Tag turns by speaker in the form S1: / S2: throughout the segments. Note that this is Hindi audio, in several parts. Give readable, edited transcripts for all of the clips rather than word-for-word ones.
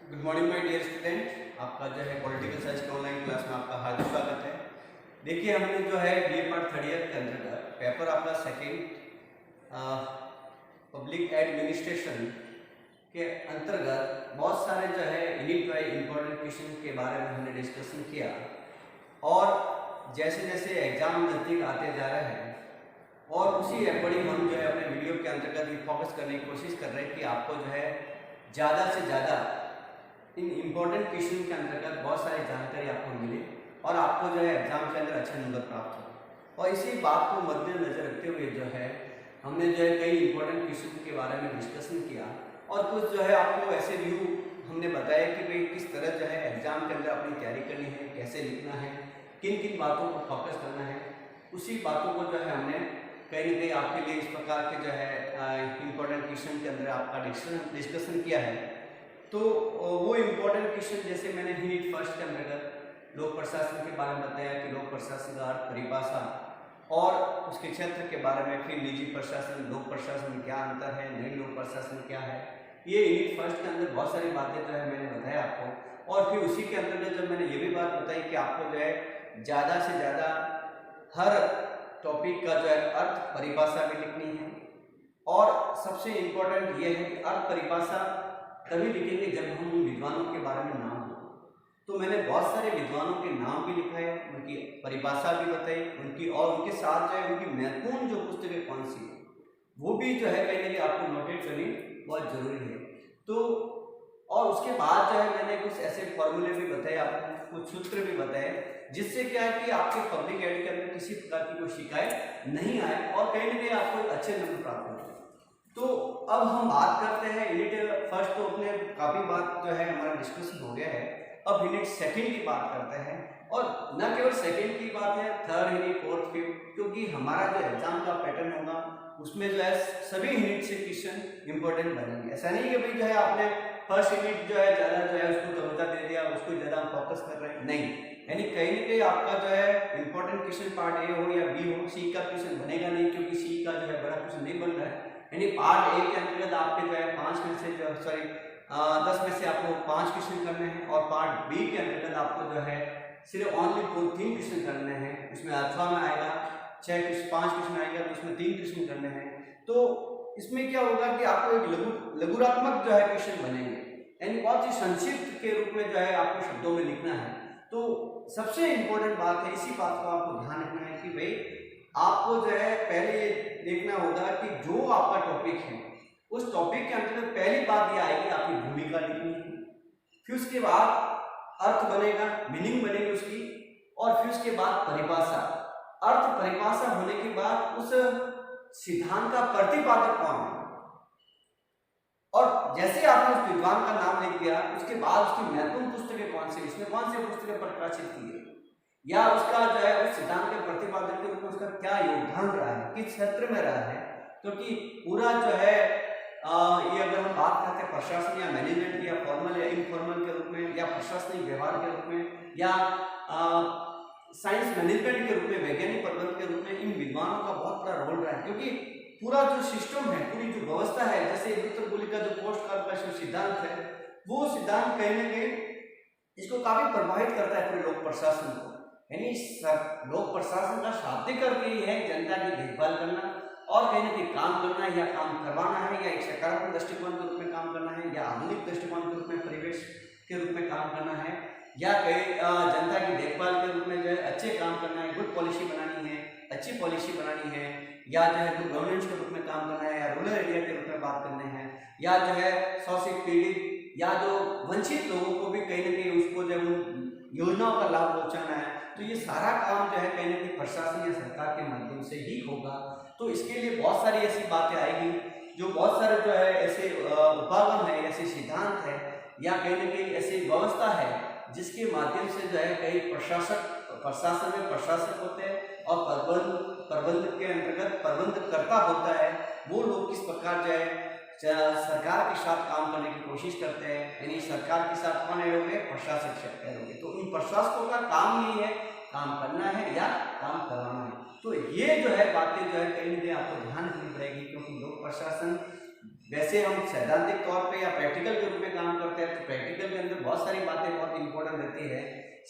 S1: Good morning my dear student. आपका जो है पॉलिटिकल साइंस के ऑनलाइन क्लास में आपका हार्दिक स्वागत है। देखिए, हमने जो है बीए पार्ट थर्ड ईयर के अंतर्गत पेपर आपका सेकंड पब्लिक एडमिनिस्ट्रेशन के अंतर्गत बहुत सारे जो है यूनिट वाइज इंपॉर्टेंट क्वेश्चन के बारे में हमने डिस्कशन किया। और जैसे जैसे एग्जाम नज़दीक आते जा रहे हैं और उसी अकॉर्डिंग हम जो है अपने वीडियो के अंतर्गत भी फोकस करने की कोशिश कर रहे हैं कि आपको जो है ज़्यादा से ज़्यादा इन इम्पोर्टेंट क्वेश्चन के अंतर्गत बहुत सारी जानकारी आपको मिले और आपको जो है एग्जाम के अंदर अच्छे नंबर प्राप्त हो। और इसी बात को मद्देनजर रखते हुए जो है हमने जो है कई इम्पोर्टेंट क्वेश्चन के बारे में डिस्कशन किया और कुछ जो है आपको ऐसे व्यू हमने बताया कि भाई किस तरह जो है एग्जाम के अंदर अपनी तैयारी करनी है, कैसे लिखना है, किन किन बातों को फोकस करना है। उसी बातों को जो है हमने कहीं ना कहीं आपके लिए इस प्रकार के जो है इम्पोर्टेंट क्वेश्चन के अंदर आपका डिस्कशन किया है। तो वो इम्पोर्टेंट क्वेश्चन जैसे मैंने यूनिट फर्स्ट के अंतर्गत लोक प्रशासन के बारे में बताया कि लोक प्रशासन का अर्थ, परिभाषा और उसके क्षेत्र के बारे में, फिर निजी प्रशासन, लोक प्रशासन में क्या अंतर है, नई लोक प्रशासन क्या है, ये यूनिट फर्स्ट के अंदर बहुत सारी बातें जो है मैंने बताया आपको। और फिर उसी के अंतर्गत जब मैंने ये भी बात बताई कि आपको जो है ज़्यादा से ज़्यादा हर टॉपिक का जो है अर्थ परिभाषा भी लिखनी है। और सबसे इम्पोर्टेंट ये है कि अर्थ परिभाषा तभी लिखेंगे जब हम उन विद्वानों के बारे में नाम हो। तो मैंने बहुत सारे विद्वानों के नाम भी लिखाए, उनकी परिभाषा भी बताई, उनकी और उनके साथ जो है उनकी महत्वपूर्ण जो पुस्तकें कौन सी है वो भी जो है कहीं ना कहीं आपको नोटेट करनी बहुत जरूरी है। तो और उसके बाद जो है मैंने कुछ ऐसे फॉर्मूले भी बताए आपको, कुछ सूत्र भी बताए, जिससे क्या है कि आपके पब्लिक एड के अंदर किसी प्रकार की कोई शिकायत नहीं आए और कहीं ना कहीं आपको अच्छे नंबर प्राप्त हो। तो अब हम बात करते हैं यूनिट फर्स्ट, तो अपने काफ़ी बात जो है हमारा डिस्कशन हो गया है। अब यूनिट सेकंड की बात करते हैं और न केवल सेकंड की बात है, थर्ड यूनिट, फोर्थ, फिफ्थ, क्योंकि हमारा जो एग्जाम का पैटर्न होगा उसमें जो है सभी यूनिट से क्वेश्चन इंपॉर्टेंट बनेंगे। ऐसा नहीं कि भाई जो है आपने फर्स्ट यूनिट जो है ज़्यादा जो है उसको तवज्जो दे दिया, उसको ज़्यादा फोकस कर रहे हैं, नहीं। यानी कहीं ना कहीं आपका जो है इंपॉर्टेंट क्वेश्चन पार्ट ए हो या बी हो, सी का क्वेश्चन बनेगा नहीं, क्योंकि सी का जो है बड़ा क्वेश्चन नहीं बन रहा है। यानी पार्ट ए के अंतर्गत आपके जो है 5 में से जो 10 में से आपको 5 क्वेश्चन करने हैं और पार्ट बी के अंतर्गत आपको जो है सिर्फ ओनली 3 क्वेश्चन करने हैं। उसमें अथवा में आएगा 5 क्वेश्चन आएगा तो उसमें 3 क्वेश्चन करने हैं। तो इसमें क्या होगा कि आपको एक लघुरात्मक जो है क्वेश्चन बनेंगे, यानी बहुत ही संक्षिप्त के रूप में जो है आपको शब्दों में लिखना है। तो सबसे इंपॉर्टेंट बात है, इसी बात को आपको ध्यान रखना है कि भाई आपको जो है पहले देखना होगा कि जो आपका टॉपिक है उस टॉपिक के अंतर्गत पहली बात ये आएगी आपकी भूमिका लिखनी है, फिर उसके बाद अर्थ बनेगा, मीनिंग बनेगी उसकी, और फिर उसके बाद परिभाषा। अर्थ परिभाषा होने के बाद उस सिद्धांत का प्रतिपादक कौन है, और जैसे आपने उस विद्वान का नाम लिख दिया उसके बाद उसकी महत्वपूर्ण पुस्तकें कौन सी, इसमें कौन सी पुस्तकें प्रकाशित की है, या उसका जो है उस सिद्धांत के प्रतिपादक के रूप में उसका क्या योगदान रहा है, किस क्षेत्र में रहा है। क्योंकि पूरा जो है ये अगर हम बात करते हैं प्रशासन या मैनेजमेंट या फॉर्मल या इनफॉर्मल के रूप में, या प्रशासनिक व्यवहार के रूप में, या साइंस मैनेजमेंट के रूप में, वैज्ञानिक प्रबंध के रूप में, इन विद्वानों का बहुत बड़ा रोल रहा है। क्योंकि पूरा जो सिस्टम है, पूरी जो व्यवस्था है, जैसे लुथर बुली का जो पोस्ट कार्ड का सिद्धांत है, वो सिद्धांत कहीं ना कहीं इसको काफी प्रभावित करता है पूरे लोक प्रशासन को। यानी लोक प्रशासन का शाब्दिक अर्थ यही है जनता की देखभाल करना और कहीं ना कहीं काम करना है, या काम करवाना है, या एक सकारात्मक दृष्टिकोण के रूप में काम करना है, या आधुनिक दृष्टिकोण के रूप में, परिवेश के रूप में काम करना है, या कई जनता की देखभाल के रूप में जो है अच्छे काम करना है, गुड पॉलिसी बनानी है, अच्छी पॉलिसी बनानी है, या जो है गुड गवर्नेंस के रूप में काम करना है, या रूरल एरिया के रूप में बात करने हैं, या जो है शोषित, पीड़ित या जो वंचित लोगों को भी कहीं ना कहीं उसको जब योजनाओं का लाभ पहुंचाना है। तो ये सारा काम जो है कहीं ना कहीं प्रशासन या सरकार के माध्यम से ही होगा। तो इसके लिए बहुत सारी ऐसी बातें आएगी, जो बहुत सारे जो है ऐसे उपागम है, ऐसे सिद्धांत है, या कहीं ना कहीं ऐसी व्यवस्था है जिसके माध्यम से जो है कई प्रशासन में प्रशासक होते हैं और प्रबंध के अंतर्गत प्रबंधकर्ता होता है। वो लोग किस प्रकार जो है सरकार के साथ काम करने की कोशिश करते हैं, यानी सरकार के साथ कौन होंगे, प्रशासक होंगे। तो इन प्रशासकों का काम यही है, काम करना है या काम करवाना है। तो ये जो है बातें जो है कहीं ना कहीं आपको ध्यान रखनी पड़ेगी, क्योंकि लोक प्रशासन वैसे हम सैद्धांतिक तौर पे या प्रैक्टिकल के रूप में काम करते हैं, तो प्रैक्टिकल के अंदर बहुत सारी बातें बहुत इंपॉर्टेंट रहती है।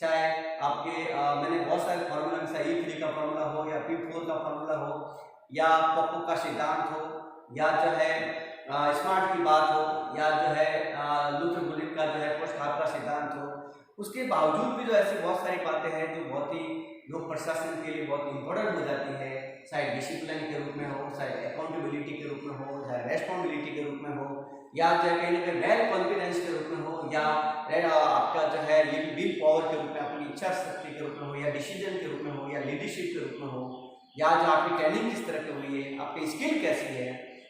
S1: चाहे आपके मैंने बहुत सारे फार्मूला, जैसे E3 का फार्मूला हो या P4 का फार्मूला हो या पॉपो का सिद्धांत हो या जो है स्मार्ट की बात हो या जो है लूथर बुलिक का जो है पोस्ट-हार्प का सिद्धांत हो, उसके बावजूद भी जो ऐसी बहुत सारी बातें हैं जो बहुत ही लोक प्रशासन के लिए बहुत इंपॉर्टेंट हो जाती है, चाहे डिसिप्लिन के रूप में हो, चाहे अकाउंटेबिलिटी के रूप में हो, चाहे रेस्पॉन्सिबिलिटी के रूप में हो, या जो है कहीं ना कहीं वेल कॉन्फिडेंस के रूप में हो, या आपका जो है विल पावर के रूप में, अपनी इच्छा शक्ति के रूप में हो, या डिसीजन के रूप में हो, या लीडरशिप के रूप में हो, या जो आपकी ट्रेनिंग किस तरह की हुई है, आपकी स्किल कैसी है,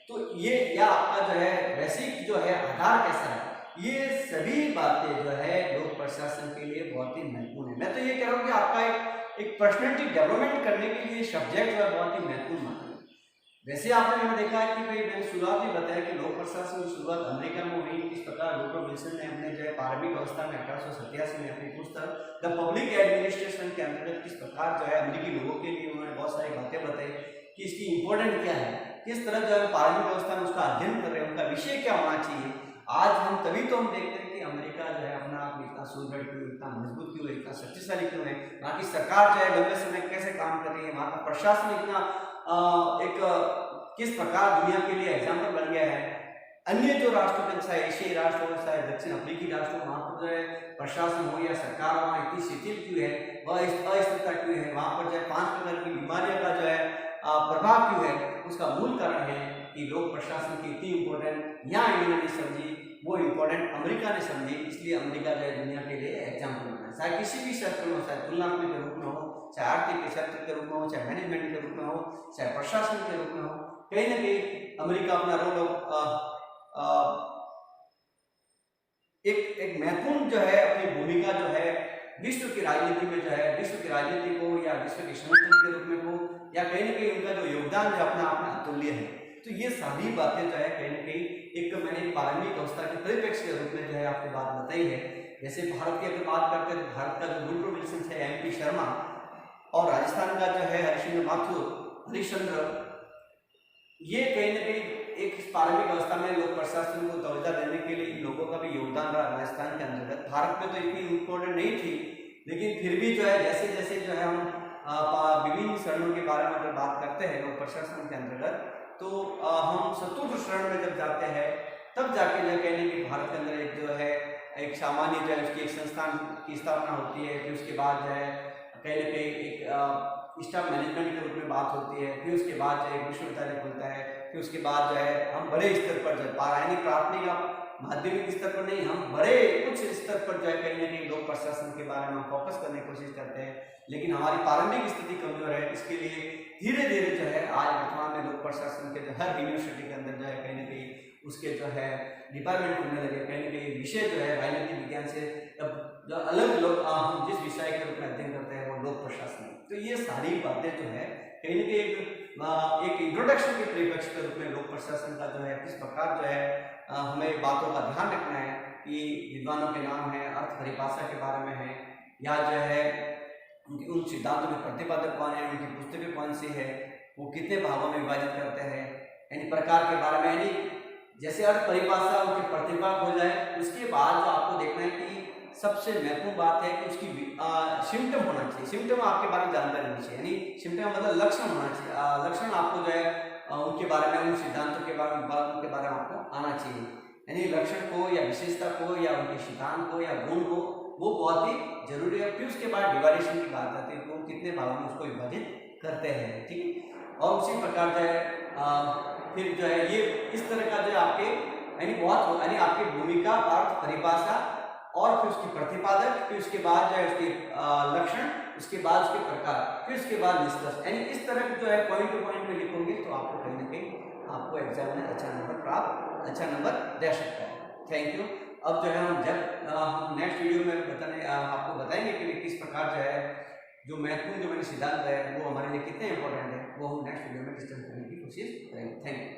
S1: तो ये या आपका जो है बेसिक जो है आधार कैसा है, ये सभी बातें जो है लोक प्रशासन के लिए बहुत ही महत्वपूर्ण है। मैं तो ये कह रहा हूँ कि आपका एक पर्सनैलिटी डेवलपमेंट करने के लिए सब्जेक्ट जो है बहुत ही महत्वपूर्ण माना है। वैसे आपने मैंने देखा है कि भाई मैंने शुरुआत ही बताया कि लोक प्रशासन की शुरुआत अमेरिका में हुई। इस प्रकार वुडरो विल्सन ने अपने जो है 12वीं अवस्था में 1887 में अपनी पुस्तक द पब्लिक एडमिनिस्ट्रेशन के अंतर्गत किस प्रकार जो है अमेरिकी लोगों के लिए उन्होंने बहुत सारी बातें बताई कि इसकी इंपॉर्टेंट क्या है, किस तरह जो है 12वीं अवस्था में उसका अध्ययन कर रहे हैं, उनका विषय क्या होना चाहिए। आज हम तभी तो हम देखते हैं कि अमेरिका जो है अपना आप इतना सुदृढ़ क्यों, इतना मजबूत क्यों है, इतना शक्तिशाली क्यों है, वहाँ की सरकार जो है लंबे समय कैसे काम कर रही है, वहाँ का प्रशासन इतना एक किस प्रकार दुनिया के लिए एग्जाम्पल बन गया है। अन्य जो राष्ट्र हैं, चाहे एशियाई राष्ट्र हो, चाहे दक्षिण अफ्रीकी राष्ट्र हो, वहाँ पर जो है प्रशासन हो या सरकार वहाँ इतनी शिथिल क्यों है, वह अस्थिरता क्यों है, वहाँ पर जो है 5 प्रकार की बीमारियों का जो है प्रभाव क्यों है, उसका मूल कारण है कि लोक प्रशासन की इतनी इंपॉर्टेंट यहाँ इंडिया ने समझी, वो इंपॉर्टेंट अमेरिका ने समझी, इसलिए अमेरिका जो है दुनिया के लिए एग्जाम्पल बना है। चाहे किसी भी क्षेत्र में हो, चाहे तुलनात्मक के रूप में हो, चाहे आर्थिक के क्षेत्र के रूप में हो, चाहे मैनेजमेंट के रूप में हो, चाहे प्रशासन के रूप में हो, कहीं ना कहीं अमेरिका अपना रोल एक महत्वपूर्ण जो है अपनी भूमिका जो है विश्व की राजनीति में जो है, विश्व की राजनीति को या विश्व के संगठन के रूप में हो, या कहीं ना कहीं उनका जो योगदान जो अपना आप में अतुल्य है। तो ये सारी बातें जो है कहीं ना कहीं एक मैंने 12वीं अवस्था के परिप्रेक्ष्य के रूप में जो है आपको बात बताई है। जैसे भारत की अगर बात करते हैं तो भारत का जो वुडरो विल्सन है, MP शर्मा, और राजस्थान का जो है हरिश्चंद्र, ये कहीं ना कहीं एक 12वीं अवस्था में लोक प्रशासन को तवज्जो देने के लिए इन लोगों का भी योगदान रहा राजस्थान के अंतर्गत। भारत में तो इतनी इम्पोर्टेंट नहीं थी, लेकिन फिर भी जो है जैसे जैसे जो है हम विभिन्न शरणों के बारे में अगर बात करते हैं लोक प्रशासन के अंतर्गत, तो हम चतुर्थ शरण में जब जाते हैं तब जाके जो कहने कि भारत के अंदर एक जो है एक सामान्य जो है उसकी एक संस्थान की स्थापना होती है, फिर उसके बाद जो है कहीं ना कहीं एक स्टाफ मैनेजमेंट के रूप में बात होती है, फिर उसके बाद जो है विश्वविद्यालय खुलता है, फिर उसके बाद जो है हम बड़े स्तर पर जो पारायणिक प्राथमिक माध्यमिक स्तर पर नहीं, हम बड़े उच्च स्तर पर जो है कहीं ना कहीं लोक प्रशासन के बारे में फोकस करने की कोशिश करते हैं। लेकिन हमारी प्रारंभिक स्थिति कमजोर है, इसके लिए धीरे धीरे जो है आज वर्तमान में लोक प्रशासन के जो हर यूनिवर्सिटी के अंदर जो है कहीं ना कहीं उसके जो है डिपार्टमेंट खुलने लगे, कहीं ना कहीं विषय जो है राजनीतिक विज्ञान से जो अलग लोग हम जिस विषय के रूप में अध्ययन करते हैं वो लोक प्रशासन। तो ये सारी बातें जो है कहीं ना कहीं एक इंट्रोडक्शन के परिप्रेक्ष्य के रूप में लोक प्रशासन का जो है किस प्रकार जो है हमें बातों का ध्यान रखना है कि विद्वानों के नाम है, अर्थ परिभाषा के बारे में है, या जो है उन सिद्धांतों के प्रतिपादक कौन है, उनकी पुस्तकें कौन सी है, वो कितने भागों में विभाजित करते हैं, यानी प्रकार के बारे में, यानी जैसे अर्थ परिभाषा उनकी प्रतिभा हो जाए, उसके बाद जो आपको देखना है कि सबसे महत्वपूर्ण बात है कि उसकी सिम्टम होना चाहिए। सिम्टम आपके बारे में जानकारी होनी चाहिए, यानी सिम्टम मतलब लक्षण होना चाहिए। लक्षण आपको जो है उनके बारे में, उन सिद्धांतों के बारे में, विभागों के बारे में आपको आना चाहिए, यानी लक्षण को या विशेषता को या उनके सिद्धांत को या गुण को, वो बहुत ही जरूरी है। फिर उसके बाद डिवाइडेशन की बात आती है, वो कितने भागों में उसको विभाजित करते हैं, ठीक। और उसी प्रकार जो है फिर जो है ये इस तरह का जो है आपके यानी बहुत यानी आपकी भूमिका, अर्थ परिभाषा, और फिर उसकी प्रतिपादक, फिर उसके बाद जो है उसके लक्षण, उसके बाद उसके प्रकार, फिर उसके बाद निष्कर्ष, यानी इस तरह जो है पॉइंट टू पॉइंट में लिखोगे तो आपको कहीं ना कहीं आपको एग्जाम में अच्छा नंबर दे सकता है। Thank you. अब जो है हम नेक्स्ट वीडियो में आपको बताएंगे कि किस प्रकार जो है जो महत्वपूर्ण जो मैंने सिद्धांत है वो हमारे लिए कितने इंपॉर्टेंट है, वो हम नेक्स्ट वीडियो में डिस्कस करने की कोशिश करेंगे। Thank you.